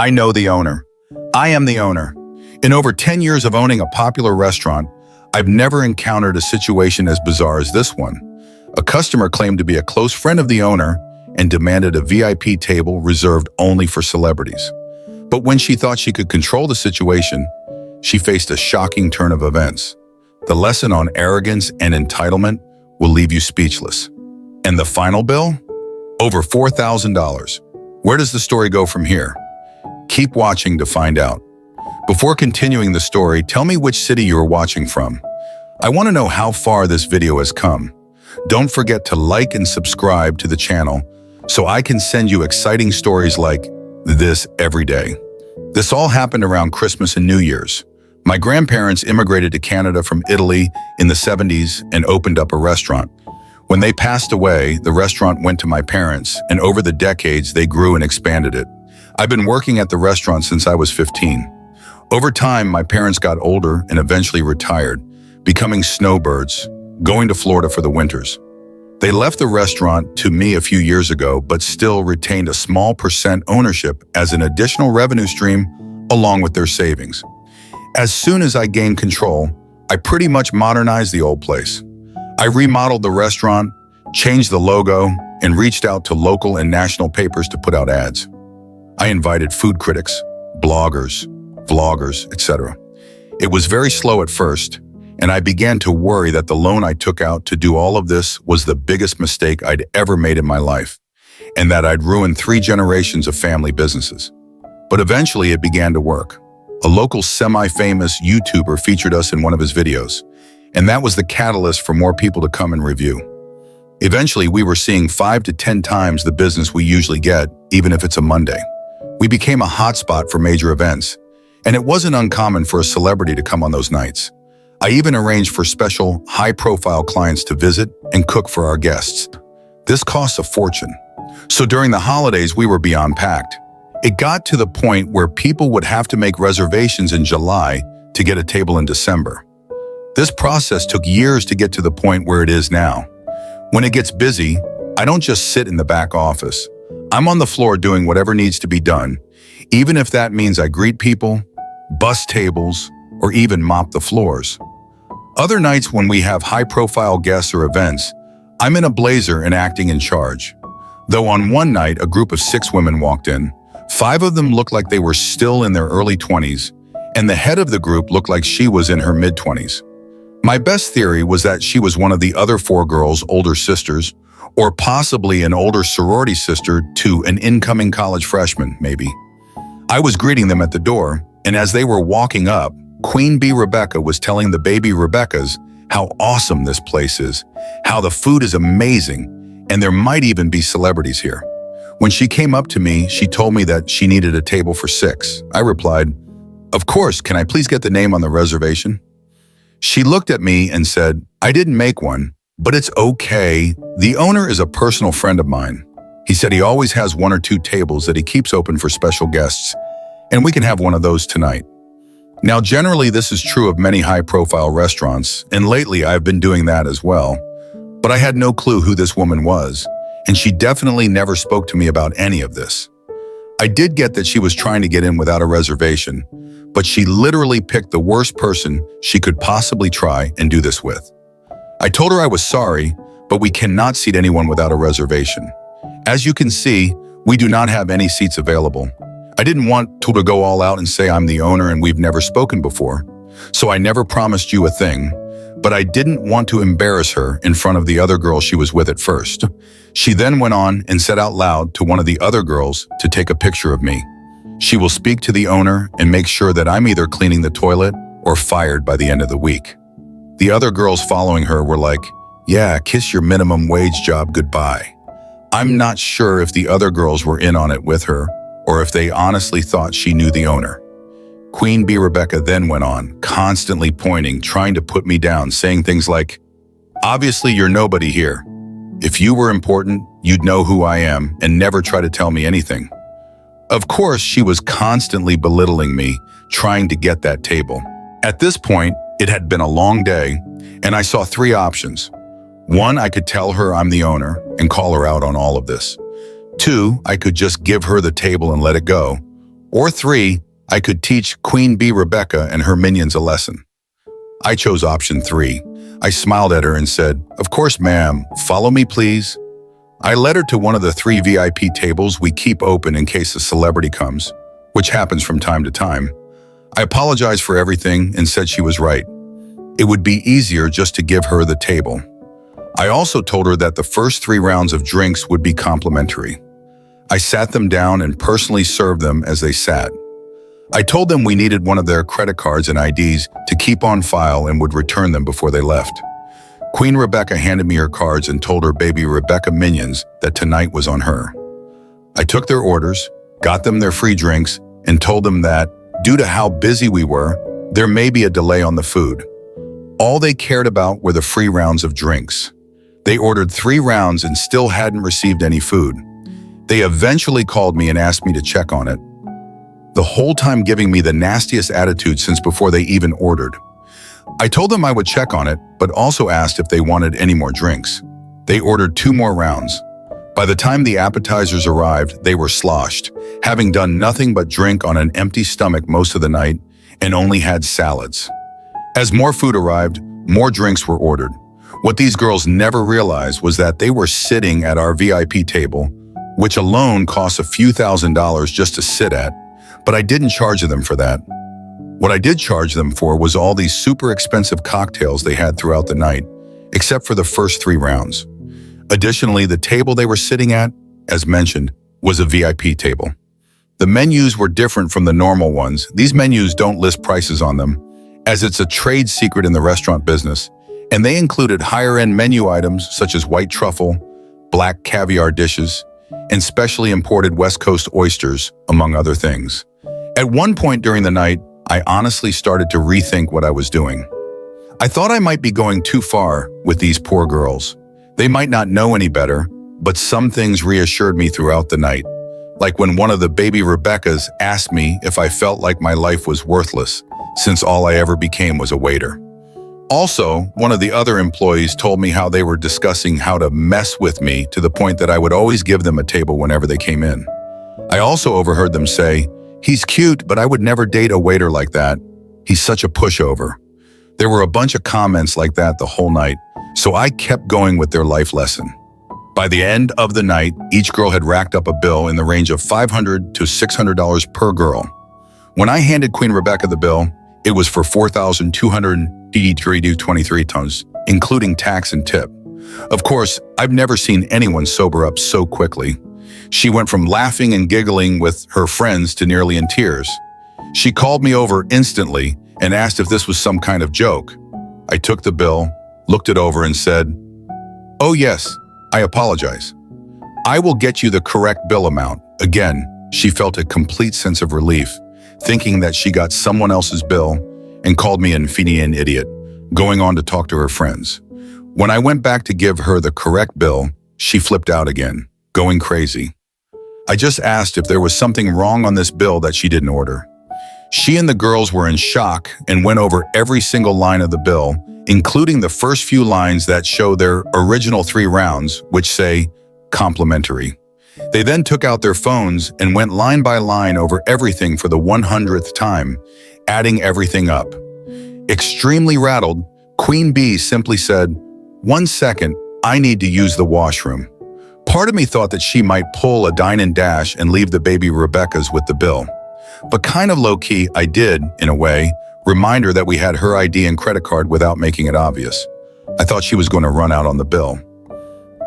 I know the owner. I am the owner. In over 10 years of owning a popular restaurant, I've never encountered a situation as bizarre as this one. A customer claimed to be a close friend of the owner and demanded a VIP table reserved only for celebrities. But when she thought she could control the situation, she faced a shocking turn of events. The lesson on arrogance and entitlement will leave you speechless. And the final bill? Over $4,000. Where does the story go from here? Keep watching to find out. Before continuing the story, tell me which city you are watching from. I want to know how far this video has come. Don't forget to like and subscribe to the channel so I can send you exciting stories like this every day. This all happened around Christmas and New Year's. My grandparents immigrated to Canada from Italy in the 70s and opened up a restaurant. When they passed away, the restaurant went to my parents, and over the decades, they grew and expanded it. I've been working at the restaurant since I was 15. Over time, my parents got older and eventually retired, becoming snowbirds, going to Florida for the winters. They left the restaurant to me a few years ago, but still retained a small % ownership as an additional revenue stream along with their savings. As soon as I gained control, I pretty much modernized the old place. I remodeled the restaurant, changed the logo, and reached out to local and national papers to put out ads. I invited food critics, bloggers, vloggers, etc. It was very slow at first, and I began to worry that the loan I took out to do all of this was the biggest mistake I'd ever made in my life, and that I'd ruined 3 generations of family businesses. But eventually it began to work. A local semi-famous YouTuber featured us in one of his videos, and that was the catalyst for more people to come and review. Eventually, we were seeing 5 to 10 times the business we usually get, even if it's a Monday. We became a hotspot for major events, and it wasn't uncommon for a celebrity to come on those nights. I even arranged for special, high-profile clients to visit and cook for our guests. This costs a fortune. So during the holidays, we were beyond packed. It got to the point where people would have to make reservations in July to get a table in December. This process took years to get to the point where it is now. When it gets busy, I don't just sit in the back office. I'm on the floor doing whatever needs to be done, even if that means I greet people, bus tables, or even mop the floors. Other nights when we have high-profile guests or events, I'm in a blazer and acting in charge. Though on one night, a group of 6 women walked in. 5 of them looked like they were still in their early 20s, and the head of the group looked like she was in her mid-20s. My best theory was that she was one of the other 4 girls' older sisters, or possibly an older sorority sister to an incoming college freshman, maybe. I was greeting them at the door, and as they were walking up, Queen Bee Rebecca was telling the baby Rebeccas how awesome this place is, how the food is amazing, and there might even be celebrities here. When she came up to me, she told me that she needed a table for 6. I replied, "Of course, can I please get the name on the reservation?" She looked at me and said, "I didn't make one, but it's okay. The owner is a personal friend of mine. He said he always has 1 or 2 tables that he keeps open for special guests, and we can have one of those tonight." Now, generally, this is true of many high-profile restaurants, and lately I've been doing that as well. But I had no clue who this woman was, and she definitely never spoke to me about any of this. I did get that she was trying to get in without a reservation, but she literally picked the worst person she could possibly try and do this with. I told her I was sorry, but we cannot seat anyone without a reservation. As you can see, we do not have any seats available. I didn't want to go all out and say I'm the owner and we've never spoken before, so I never promised you a thing, but I didn't want to embarrass her in front of the other girl she was with at first. She then went on and said out loud to one of the other girls to take a picture of me. She will speak to the owner and make sure that I'm either cleaning the toilet or fired by the end of the week. The other girls following her were like, "Yeah, kiss your minimum wage job goodbye." I'm not sure if the other girls were in on it with her or if they honestly thought she knew the owner. Queen Bee Rebecca then went on, constantly pointing, trying to put me down, saying things like, "Obviously, you're nobody here. If you were important, you'd know who I am and never try to tell me anything." Of course, she was constantly belittling me, trying to get that table. At this point, it had been a long day, and I saw 3 options. 1, I could tell her I'm the owner and call her out on all of this. 2, I could just give her the table and let it go. Or 3, I could teach Queen Bee Rebecca and her minions a lesson. I chose option 3. I smiled at her and said, "Of course, ma'am. Follow me, please." I led her to one of the 3 VIP tables we keep open in case a celebrity comes, which happens from time to time. I apologized for everything and said she was right. It would be easier just to give her the table. I also told her that the first 3 rounds of drinks would be complimentary. I sat them down and personally served them as they sat. I told them we needed one of their credit cards and IDs to keep on file and would return them before they left. Queen Rebecca handed me her cards and told her baby Rebecca minions that tonight was on her. I took their orders, got them their free drinks, and told them that, due to how busy we were, there may be a delay on the food. All they cared about were the free rounds of drinks. They ordered 3 rounds and still hadn't received any food. They eventually called me and asked me to check on it, the whole time giving me the nastiest attitude since before they even ordered. I told them I would check on it, but also asked if they wanted any more drinks. They ordered 2 more rounds. By the time the appetizers arrived, they were sloshed, having done nothing but drink on an empty stomach most of the night and only had salads. As more food arrived, more drinks were ordered. What these girls never realized was that they were sitting at our VIP table, which alone costs a few $1,000s just to sit at, but I didn't charge them for that. What I did charge them for was all these super expensive cocktails they had throughout the night, except for the first 3 rounds. Additionally, the table they were sitting at, as mentioned, was a VIP table. The menus were different from the normal ones. These menus don't list prices on them, as it's a trade secret in the restaurant business, and they included higher-end menu items such as white truffle, black caviar dishes, and specially imported West Coast oysters, among other things. At one point during the night, I honestly started to rethink what I was doing. I thought I might be going too far with these poor girls. They might not know any better, but some things reassured me throughout the night, like when one of the baby Rebeccas asked me if I felt like my life was worthless, since all I ever became was a waiter. Also, one of the other employees told me how they were discussing how to mess with me to the point that I would always give them a table whenever they came in. I also overheard them say, "He's cute, but I would never date a waiter like that. He's such a pushover." There were a bunch of comments like that the whole night, so I kept going with their life lesson. By the end of the night, each girl had racked up a bill in the range of $500 to $600 per girl. When I handed Queen Rebecca the bill, it was for $4,283.23, including tax and tip. Of course, I've never seen anyone sober up so quickly. She went from laughing and giggling with her friends to nearly in tears. She called me over instantly and asked if this was some kind of joke. I took the bill, looked it over and said, "Oh yes, I apologize. I will get you the correct bill amount." Again, she felt a complete sense of relief, thinking that she got someone else's bill, and called me an infinian idiot, going on to talk to her friends. When I went back to give her the correct bill, she flipped out again, going crazy. I just asked if there was something wrong on this bill that she didn't order. She and the girls were in shock and went over every single line of the bill, including the first few lines that show their original 3 rounds, which say complimentary. They then took out their phones and went line by line over everything for the 100th time, adding everything up. Extremely rattled, Queen Bee simply said, "1 second, I need to use the washroom." Part of me thought that she might pull a dine and dash and leave the baby Rebecca's with the bill. But kind of low-key, I did, in a way, remind her that we had her ID and credit card without making it obvious. I thought she was going to run out on the bill.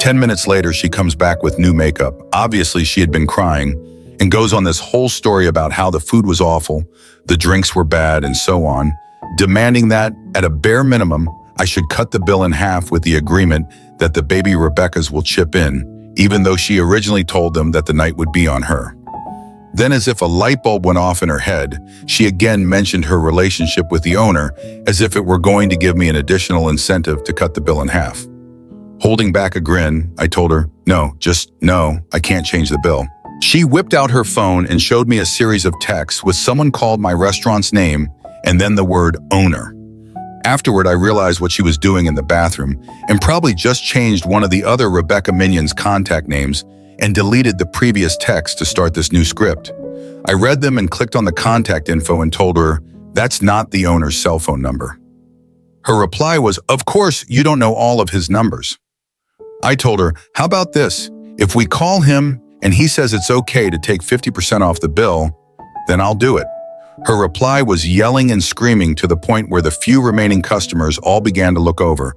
10 minutes later, she comes back with new makeup. Obviously, she had been crying, and goes on this whole story about how the food was awful, the drinks were bad, and so on, demanding that, at a bare minimum, I should cut the bill in half with the agreement that the baby Rebecca's will chip in, even though she originally told them that the night would be on her. Then, as if a light bulb went off in her head, she again mentioned her relationship with the owner as if it were going to give me an additional incentive to cut the bill in half. Holding back a grin, I told her, no, I can't change the bill. She whipped out her phone and showed me a series of texts with someone called my restaurant's name and then the word owner. Afterward, I realized what she was doing in the bathroom and probably just changed one of the other Rebecca minions' contact names and deleted the previous text to start this new script. I read them and clicked on the contact info and told her that's not the owner's cell phone number. Her reply was, "Of course, you don't know all of his numbers." I told her, "How about this? If we call him and he says it's okay to take 50% off the bill, then I'll do it." Her reply was yelling and screaming to the point where the few remaining customers all began to look over,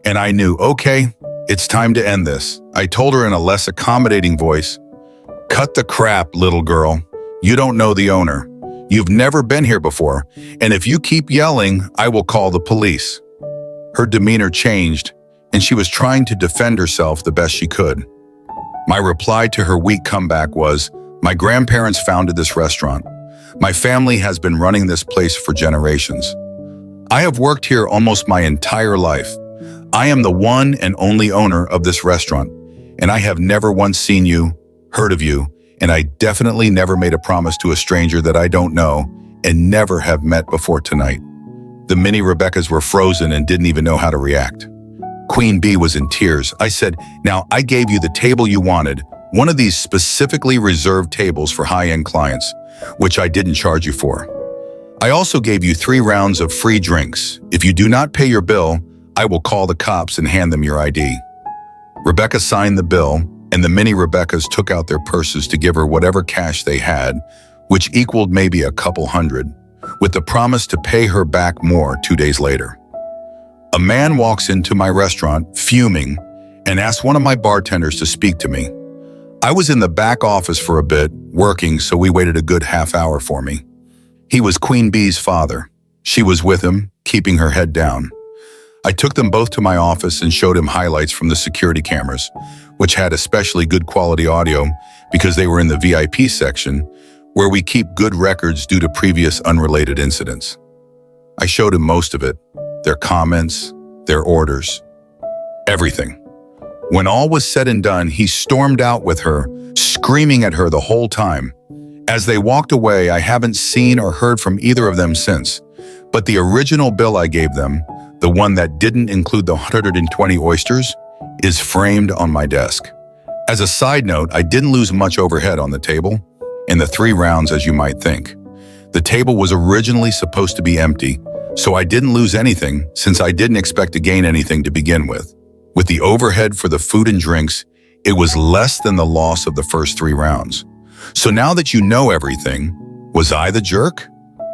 and I knew, okay, it's time to end this. I told her in a less accommodating voice, "Cut the crap, little girl. You don't know the owner. You've never been here before, and if you keep yelling, I will call the police." Her demeanor changed, and she was trying to defend herself the best she could. My reply to her weak comeback was, "My grandparents founded this restaurant. My family has been running this place for generations. I have worked here almost my entire life. I am the one and only owner of this restaurant, and I have never once seen you, heard of you, and I definitely never made a promise to a stranger that I don't know and never have met before tonight." The mini Rebeccas were frozen and didn't even know how to react. Queen Bee was in tears. I said, "Now, I gave you the table you wanted, one of these specifically reserved tables for high-end clients, which I didn't charge you for. I also gave you 3 rounds of free drinks. If you do not pay your bill, I will call the cops and hand them your ID." Rebecca signed the bill, and the mini Rebeccas took out their purses to give her whatever cash they had, which equaled maybe a couple hundred, with the promise to pay her back more 2 days later. A man walks into my restaurant, fuming, and asks one of my bartenders to speak to me. I was in the back office for a bit, working, so we waited a good half hour for me. He was Queen Bee's father. She was with him, keeping her head down. I took them both to my office and showed him highlights from the security cameras, which had especially good quality audio because they were in the VIP section, where we keep good records due to previous unrelated incidents. I showed him most of it, their comments, their orders, everything. When all was said and done, he stormed out with her, screaming at her the whole time. As they walked away, I haven't seen or heard from either of them since, but the original bill I gave them, the one that didn't include the 120 oysters, is framed on my desk. As a side note, I didn't lose much overhead on the table in the 3 rounds as you might think. The table was originally supposed to be empty, so I didn't lose anything since I didn't expect to gain anything to begin with. With the overhead for the food and drinks, it was less than the loss of the first 3 rounds. So now that you know everything, was I the jerk?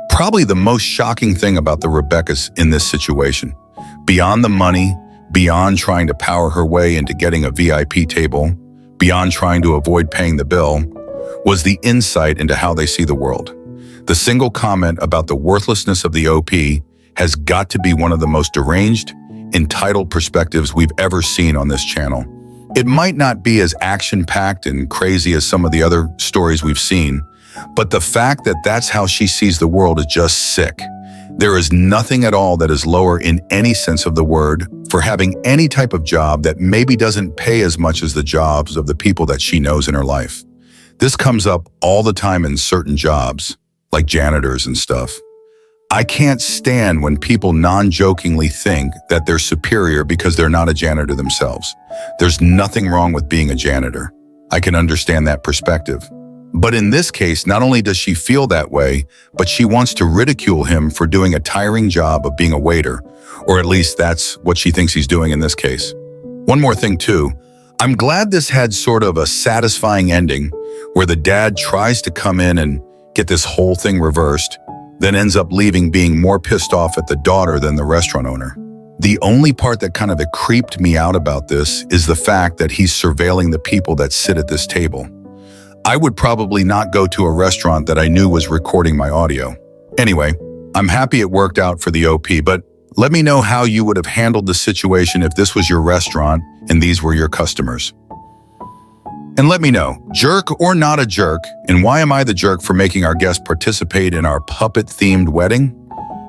Probably the most shocking thing about the Rebeccas in this situation, beyond the money, beyond trying to power her way into getting a VIP table, beyond trying to avoid paying the bill, was the insight into how they see the world. The single comment about the worthlessness of the OP has got to be one of the most deranged, entitled perspectives we've ever seen on this channel. It might not be as action-packed and crazy as some of the other stories we've seen, but the fact that that's how she sees the world is just sick. There is nothing at all that is lower in any sense of the word for having any type of job that maybe doesn't pay as much as the jobs of the people that she knows in her life. This comes up all the time in certain jobs, like janitors and stuff. I can't stand when people non-jokingly think that they're superior because they're not a janitor themselves. There's nothing wrong with being a janitor. I can understand that perspective. But in this case, not only does she feel that way, but she wants to ridicule him for doing a tiring job of being a waiter, or at least that's what she thinks he's doing in this case. One more thing too, I'm glad this had sort of a satisfying ending where the dad tries to come in and get this whole thing reversed, then ends up leaving being more pissed off at the daughter than the restaurant owner. The only part that kind of creeped me out about this is the fact that he's surveilling the people that sit at this table. I would probably not go to a restaurant that I knew was recording my audio. Anyway, I'm happy it worked out for the OP, but let me know how you would have handled the situation if this was your restaurant and these were your customers. And let me know, jerk or not a jerk, and why am I the jerk for making our guest participate in our puppet-themed wedding?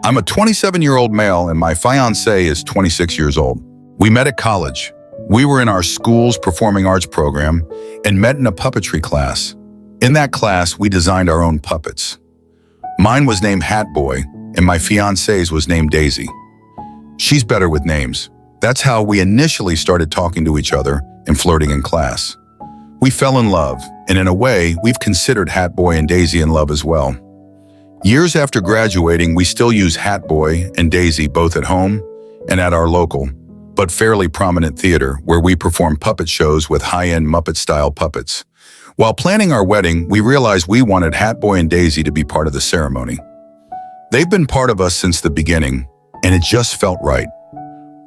I'm a 27-year-old male and my fiancée is 26 years old. We met at college. We were in our school's performing arts program and met in a puppetry class. In that class, we designed our own puppets. Mine was named Hat Boy and my fiancée's was named Daisy. She's better with names. That's how we initially started talking to each other and flirting in class. We fell in love, and in a way, we've considered Hat Boy and Daisy in love as well. Years after graduating, we still use Hat Boy and Daisy both at home and at our local, but fairly prominent theater where we perform puppet shows with high-end Muppet-style puppets. While planning our wedding, we realized we wanted Hat Boy and Daisy to be part of the ceremony. They've been part of us since the beginning, and it just felt right.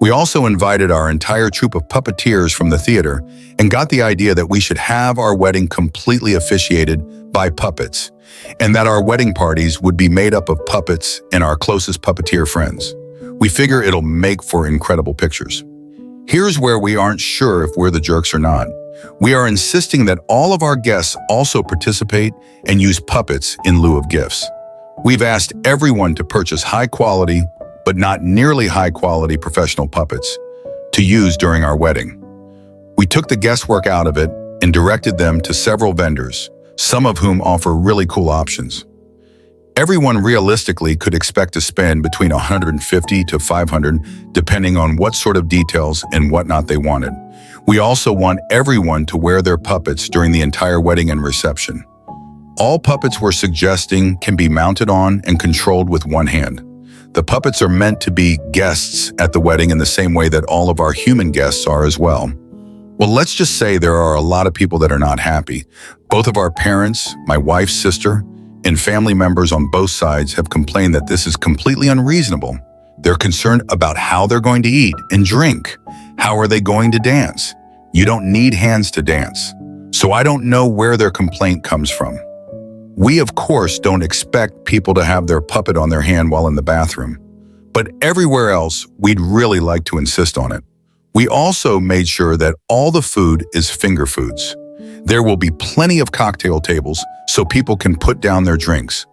We also invited our entire troupe of puppeteers from the theater and got the idea that we should have our wedding completely officiated by puppets, and that our wedding parties would be made up of puppets and our closest puppeteer friends. We figure it'll make for incredible pictures. Here's where we aren't sure if we're the jerks or not. We are insisting that all of our guests also participate and use puppets in lieu of gifts. We've asked everyone to purchase high-quality, but not nearly high-quality professional puppets to use during our wedding. We took the guesswork out of it and directed them to several vendors, some of whom offer really cool options. Everyone realistically could expect to spend between $150 to $500, depending on what sort of details and whatnot they wanted. We also want everyone to wear their puppets during the entire wedding and reception. All puppets we're suggesting can be mounted on and controlled with one hand. The puppets are meant to be guests at the wedding in the same way that all of our human guests are as well. Well, let's just say there are a lot of people that are not happy. Both of our parents, my wife's sister, and family members on both sides have complained that this is completely unreasonable. They're concerned about how they're going to eat and drink. How are they going to dance? You don't need hands to dance. So I don't know where their complaint comes from. We, of course, don't expect people to have their puppet on their hand while in the bathroom. But everywhere else, we'd really like to insist on it. We also made sure that all the food is finger foods. There will be plenty of cocktail tables so people can put down their drinks.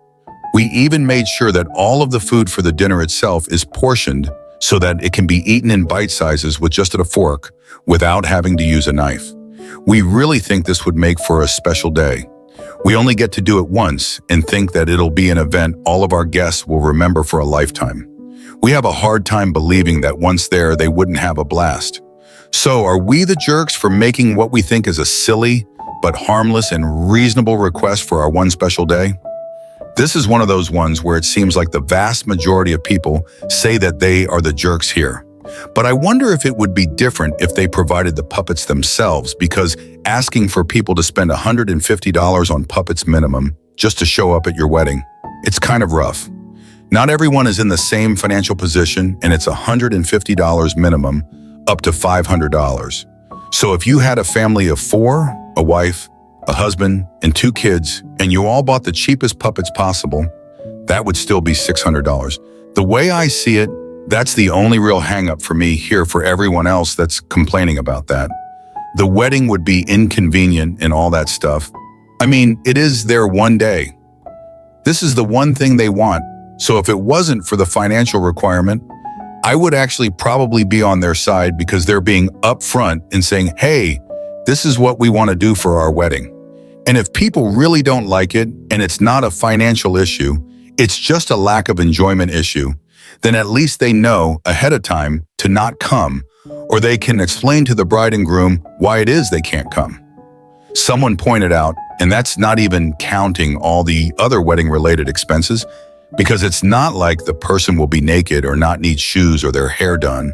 We even made sure that all of the food for the dinner itself is portioned so that it can be eaten in bite sizes with just a fork without having to use a knife. We really think this would make for a special day. We only get to do it once and think that it'll be an event all of our guests will remember for a lifetime. We have a hard time believing that once there, they wouldn't have a blast. So are we the jerks for making what we think is a silly but harmless and reasonable request for our one special day? This is one of those ones where it seems like the vast majority of people say that they are the jerks here. But I wonder if it would be different if they provided the puppets themselves, because asking for people to spend $150 on puppets minimum just to show up at your wedding, it's kind of rough. Not everyone is in the same financial position, and it's $150 minimum up to $500. So if you had a family of 4, a wife, a husband, and 2 kids, and you all bought the cheapest puppets possible, that would still be $600. The way I see it, that's the only real hang-up for me here for everyone else that's complaining about that. The wedding would be inconvenient and all that stuff. I mean, it is their one day. This is the one thing they want. So if it wasn't for the financial requirement, I would actually probably be on their side because they're being upfront and saying, hey, this is what we want to do for our wedding. And if people really don't like it and it's not a financial issue, it's just a lack of enjoyment issue, then at least they know ahead of time to not come, or they can explain to the bride and groom why it is they can't come. Someone pointed out, and that's not even counting all the other wedding-related expenses, because it's not like the person will be naked or not need shoes or their hair done.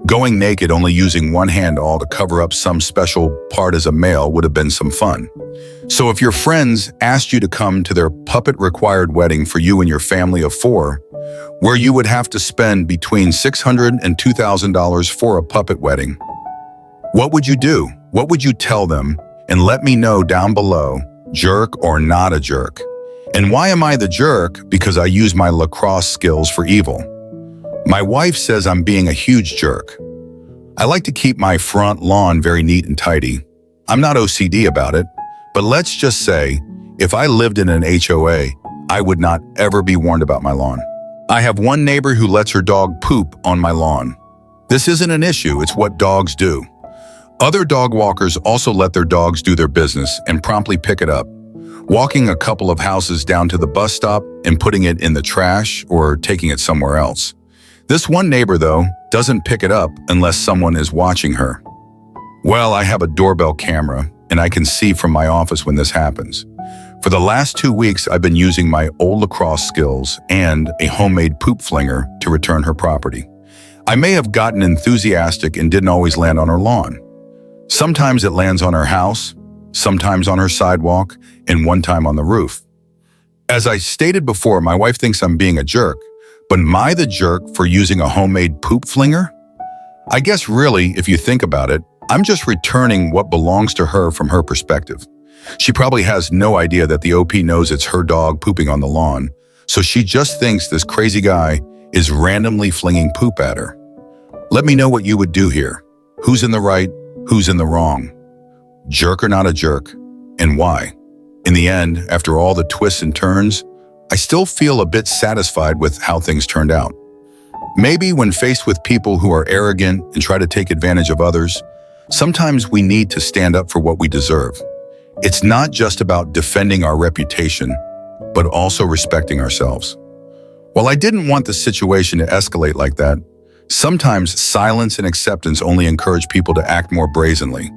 Going naked only using one hand all to cover up some special part as a male would have been some fun. So if your friends asked you to come to their puppet-required wedding for you and your family of 4, where you would have to spend between $600 and $2,000 for a puppet wedding, what would you do? What would you tell them? And let me know down below, jerk or not a jerk. And why am I the jerk? Because I use my lacrosse skills for evil. My wife says I'm being a huge jerk. I like to keep my front lawn very neat and tidy. I'm not OCD about it, but let's just say, if I lived in an HOA, I would not ever be warned about my lawn. I have one neighbor who lets her dog poop on my lawn. This isn't an issue, it's what dogs do. Other dog walkers also let their dogs do their business and promptly pick it up, walking a couple of houses down to the bus stop and putting it in the trash or taking it somewhere else. This one neighbor, though, doesn't pick it up unless someone is watching her. Well, I have a doorbell camera, and I can see from my office when this happens. For the last 2 weeks, I've been using my old lacrosse skills and a homemade poop flinger to return her property. I may have gotten enthusiastic and didn't always land on her lawn. Sometimes it lands on her house, sometimes on her sidewalk, and one time on the roof. As I stated before, my wife thinks I'm being a jerk, but am I the jerk for using a homemade poop flinger? I guess really, if you think about it, I'm just returning what belongs to her from her perspective. She probably has no idea that the OP knows it's her dog pooping on the lawn, so she just thinks this crazy guy is randomly flinging poop at her. Let me know what you would do here. Who's in the right? Who's in the wrong? Jerk or not a jerk? And why? In the end, after all the twists and turns, I still feel a bit satisfied with how things turned out. Maybe when faced with people who are arrogant and try to take advantage of others, sometimes we need to stand up for what we deserve. It's not just about defending our reputation, but also respecting ourselves. While I didn't want the situation to escalate like that, sometimes silence and acceptance only encourage people to act more brazenly.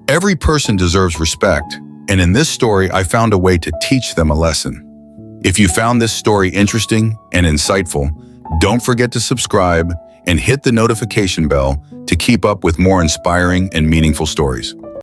Every person deserves respect, and in this story, I found a way to teach them a lesson. If you found this story interesting and insightful, don't forget to subscribe and hit the notification bell to keep up with more inspiring and meaningful stories.